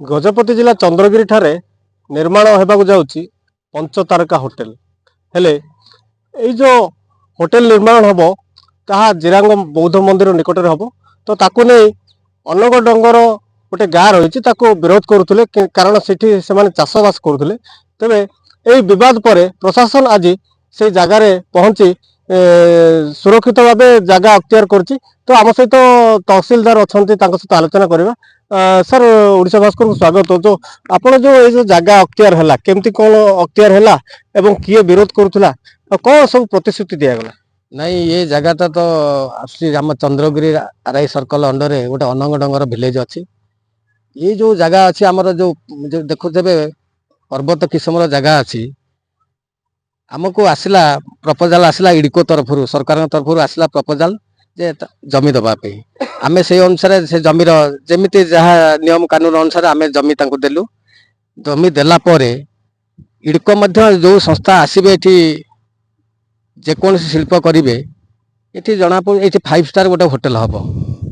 गजपति जिला चंद्रगिरी ठारे निर्माण होगा जाऊँगी पंचतारका होटेल हेले ये जो होटेल निर्माण हम ताहा जिरांग बौद्ध मंदिर निकट में हम तो ताकू नहीं अनग डंगर गोटे गाँ रही विरोध करुले कारण से चाषबास करुले तेरे यही विवाद पर प्रशासन आज से जगार पहुंची सुरक्षित भाव जगह अख्तियार कर आम सहित तहसिलदार अच्छा सहित आलोचना करवा सर ओडिशा भास्कर को स्वागत हो। तो आपण जो ये जो जगह अख्तियार है केमती कौन अख्तियार है किए विरोध करुला कौन सब प्रतिश्रुति दिगला? नहीं ये जगह तो आम चंद्रगिरी आरआई सर्कल अंडर गोटे अनंग डंगर विलेज अच्छी ये जो जगह अच्छी आमर जो देखुथे पर्वत किस्म जगह अच्छी आमको आसला प्रपोजाल आसला इडको तरफ सरकार तरफ आसला प्रपोजाल जे जमी दवाई आमे से अनुसार से जमीर जमीती जहाँ नियम कानून अनुसार आमे जमी तांको देलु जमी देला परे इडको मध्य जो संस्था आसीबे एठी जेकोन शिल्प करिवे एठी जना एठी 5 स्टार गोटे होटेल हबो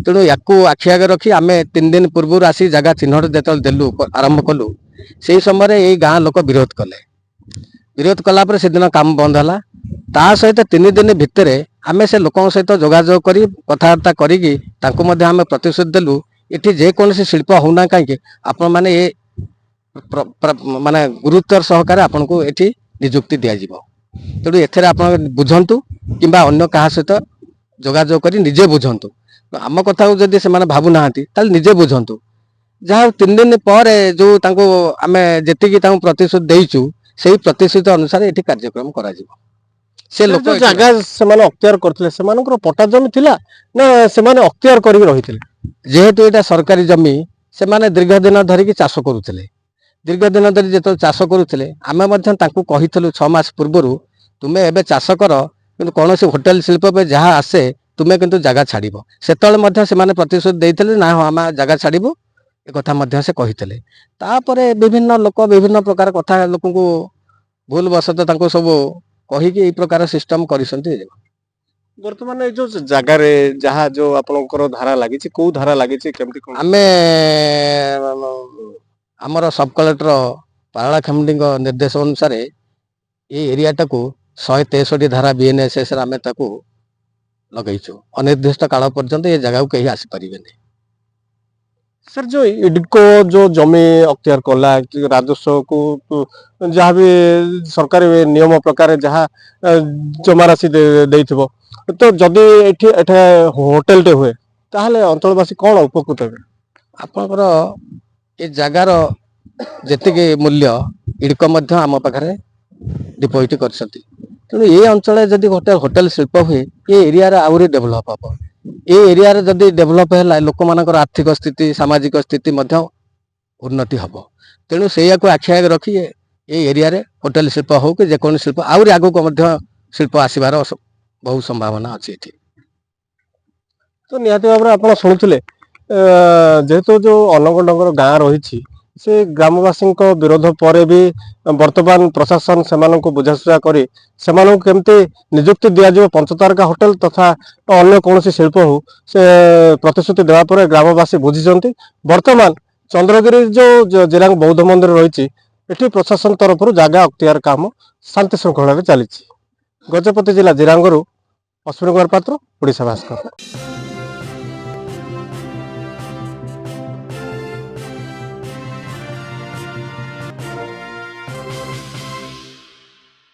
तेणु याकू आखि आगे रखी आमे 3 दिन पूर्व आसी जगह चिन्हट जेतल देलु आरंभ कलु से समय ये गाँ लोक विरोध कला पर से दिन काम बंद है ता सहित 3 दिन भितर आमे से लोक सहित जोगाजोग करी कथबार्ता करी प्रतिश्रुति देलु ये जेकोसी शिल्प होना कहीं आपण मैंने ये माने गुरुत्वर सहकार आपन को ये निजुक्ति दि जाव तेणु एथेर आप बुझंतु किंबा अन्य क्या सहित जोगाजोग करी निजे बुझंतु आम कथा को जदि से भावुना निजे बुझंतु जहाँ 3 दिन पर जो आम जी प्रतिश्रुति देचु से प्रतिश्रुति अनुसार ये कार्यक्रम करा से लोक जगह से अख्तियार करथिले सेमानकर पट्टा जमी थिला ना से अख्तियार करी रहिथिले जेहेतु एटा सरकारी जमी से माने दीर्घ दिन धरिकी चाष करुथिले दीर्घ दिन धरी जेतो चाष करुथिले आमे मध्य तांकू कहिथिलु 6 मास पूर्वरु तुमे एबे चाष कर किंतु कोनोसी होटेल शिल्प पे जहाँ आसे तुमे किंतु जगह छाड़िबो सेतल मध्य से माने प्रतिश्रुति देइथिले ना हम जगह छाड़िबो ए कथा मध्य से कहिथिले तापरे विभिन्न लोक विभिन्न प्रकार कथा लोक को भूल वशत तांको सब कही कि प्रकार सिस्टम करिसंती वर्तमान ये जो जगह रे जहाँ जो आपनकर धारा लागि को धारा लागि केमती आमे आमर सब कलेक्टर पारला खेमडी निर्देश अनुसार ये एरिया टाकू 163 धारा बीएनएसएस आमे ताकू लगैछु अनिर्दिष्ट काल पर्यंत ये जगह को कहीं आसी परिबे नहीं। सर जो इडको जो जमी अख्तियार कला कि राजस्व को जहाँ भी सरकारी नियम प्रकार जहाँ जमा राशि देइथिबो तो जदि एठे होटेल टे हुए ताहले अंचलवासी कौन उपकृत हे? आपनकर ये जगार जेतिके मूल्य इडको मध्य आम पाखे डिपोजिट करछंती तेणु ये अंचल जदि होटेल शिल्प हुए ये एरिया आहरी डेभलप हम ये एरिया जदि डेभलप है लोक मानकर आर्थिक स्थिति सामाजिक स्थिति मध्य उन्नति हम तेणु से आखि आगे रखी ये एरिया रे होटेल शिल्प हो कि जेकोन शिल्प आहरी आगो शिल्प आसबार बहुत संभावना अच्छी। तो निहाती भाव आप शुणुले जेहेतु जो अनग डंगर गाँ रही से ग्रामवासी विरोध पर भी वर्तमान प्रशासन से बुझाशुझा कर केमती निजुक्ति दिज्व पंचतारका होटेल तथा अन्य कौन शिल्प हो से प्रतिश्रुति देवापर ग्रामवासी बुझी वर्तमान चंद्रगिरी जो जिरांग बौद्ध मंदिर रही प्रशासन तरफ जगह अख्तियार काम शांति श्रृंखला चली। गजपति जिला जिरांगरू अश्विनी कुमार पात्र, ओडिशा भास्कर।